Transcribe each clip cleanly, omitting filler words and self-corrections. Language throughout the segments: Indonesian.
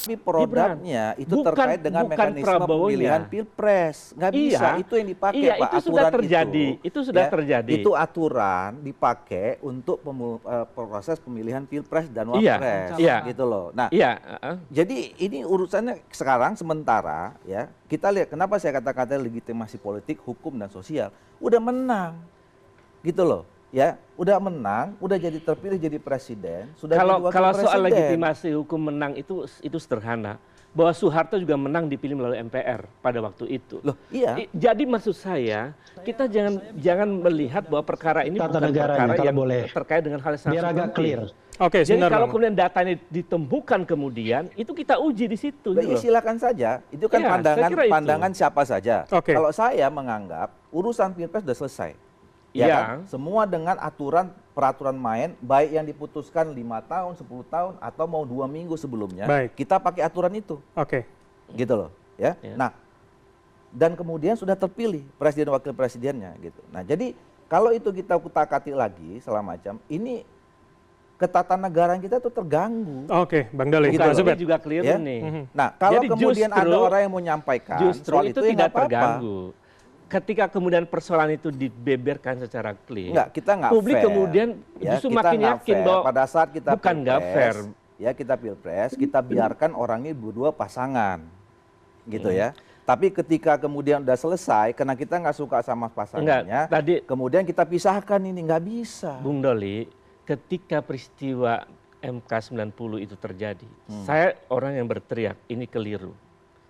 Tapi produknya itu terkait dengan mekanisme pemilihan pilpres. Nggak bisa, itu yang dipakai Pak, itu sudah terjadi. Itu sudah terjadi. Itu aturan dipakai untuk proses pemilihan pilpres dan wapres, gitu loh. Nah, jadi ini urusannya sekarang sementara ya. Kita lihat kenapa saya kata-kata legitimasi politik, hukum dan sosial udah menang, gitu loh. Ya, udah menang, udah jadi terpilih jadi presiden, sudah jadi wakil kalau presiden. Soal legitimasi hukum menang itu sederhana. Bahwa Soeharto juga menang dipilih melalui MPR pada waktu itu. Loh, iya. Jadi maksud saya, kita jangan melihat bahwa perkara ini bukan perkara yang terkait dengan hal yang sangat biar agak clear. Oke, jadi kalau kemudian datanya ditemukan kemudian, itu kita uji di situ. Gitu silakan saja. Itu kan pandangan siapa saja. Kalau saya menganggap urusan pilpres sudah selesai. Ya kan? Semua dengan peraturan main, baik yang diputuskan 5 tahun, 10 tahun, atau mau 2 minggu sebelumnya, kita pakai aturan itu. Gitu loh. Ya. Nah, dan kemudian sudah terpilih presiden wakil presidennya. Gitu. Nah, jadi kalau itu kita kutak-atik lagi segala macam, ini ketatanegaraan kita tuh terganggu. Bang Doli. Gitu juga keliru nih. Nah, kalau jadi kemudian ada orang yang mau menyampaikan soal itu tidak terganggu. Ketika kemudian persoalan itu dibeberkan secara clear, kita nggak publik fair. kemudian justru makin yakin bahwa pada saat kita bukan nggak fair. Ya, kita pilpres, kita biarkan orang ini berdua pasangan, gitu ya. Tapi ketika kemudian udah selesai, karena kita nggak suka sama pasangannya, kemudian kita pisahkan, ini nggak bisa. Bung Doli, ketika peristiwa MK 90 itu terjadi, saya orang yang berteriak ini keliru.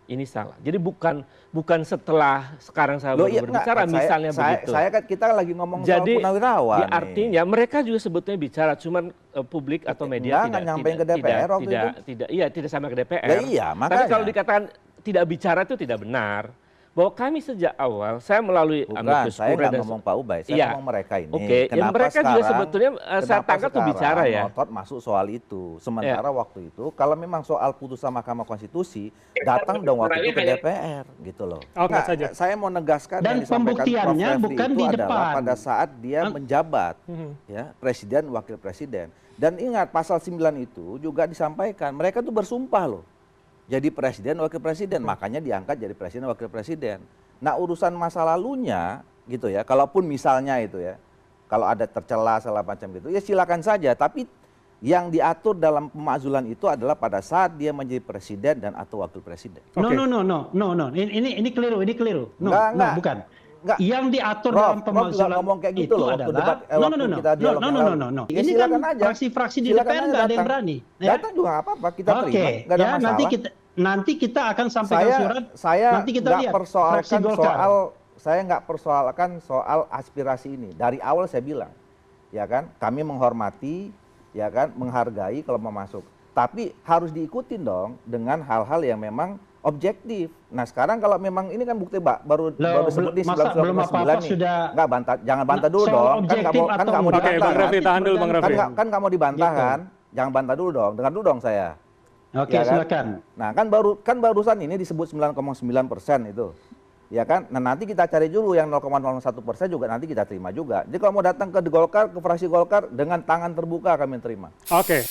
Ini salah. Jadi bukan setelah sekarang saya baru berbicara misalnya begitu. Kita lagi ngomong soal Purnawirawan. Ya artinya mereka juga sebetulnya bicara, cuman publik atau media tidak sampai ke DPR. Tapi kalau dikatakan tidak bicara itu tidak benar. Bahwa kami sejak awal, saya melalui amikus saya nggak ngomong Pak Ubay, saya ngomong mereka ini. Kenapa mereka juga sebetulnya saya tangkap tuh bicara ya. Ngotot masuk soal itu. Sementara waktu itu, kalau memang soal putusan Mahkamah Konstitusi, datang dong waktu itu ke DPR, gitu loh. Saya mau negaskan dan pembuktiannya bukan di depan. Pada saat dia menjabat, ya presiden, wakil presiden. Dan ingat pasal 9 itu juga disampaikan, mereka tuh bersumpah loh. Jadi presiden, wakil presiden, makanya diangkat jadi presiden, wakil presiden. Nah, urusan masa lalunya gitu ya, kalaupun misalnya itu ya, kalau ada tercela segala macam gitu, ya silakan saja. Tapi yang diatur dalam pemakzulan itu adalah pada saat dia menjadi presiden dan atau wakil presiden. No. Ini keliru. No, bukan. Enggak. Yang diatur dalam pemakzulan ngomong kayak gitu loh, adalah no. Ini kan fraksi-fraksi di DPR nggak ada yang berani. Datang juga nggak apa-apa, kita terima, nggak ada masalah. Nanti kita akan sampaikan surat. Nanti kita lihat fraksi Golkar. Saya nggak persoalkan soal aspirasi ini. Dari awal saya bilang, ya kan, kami menghormati, ya kan, menghargai kalau mau masuk. Tapi harus diikutin dong dengan hal-hal yang memang objektif. Nah, sekarang kalau memang ini kan bukti baru disebut di 1999 nih. Enggak bantah, jangan bantah dulu dong. Kan nggak mau dibantah. Kan nggak mau dibantah kan? Jangan bantah dulu dong. Dengar dulu dong saya. Oke, silakan. Nah, kan barusan ini disebut 9,9% itu. Ya kan? Nah, nanti kita cari dulu yang 0,01% juga nanti kita terima juga. Jadi kalau mau datang ke Golkar, ke fraksi Golkar dengan tangan terbuka kami terima. Oke.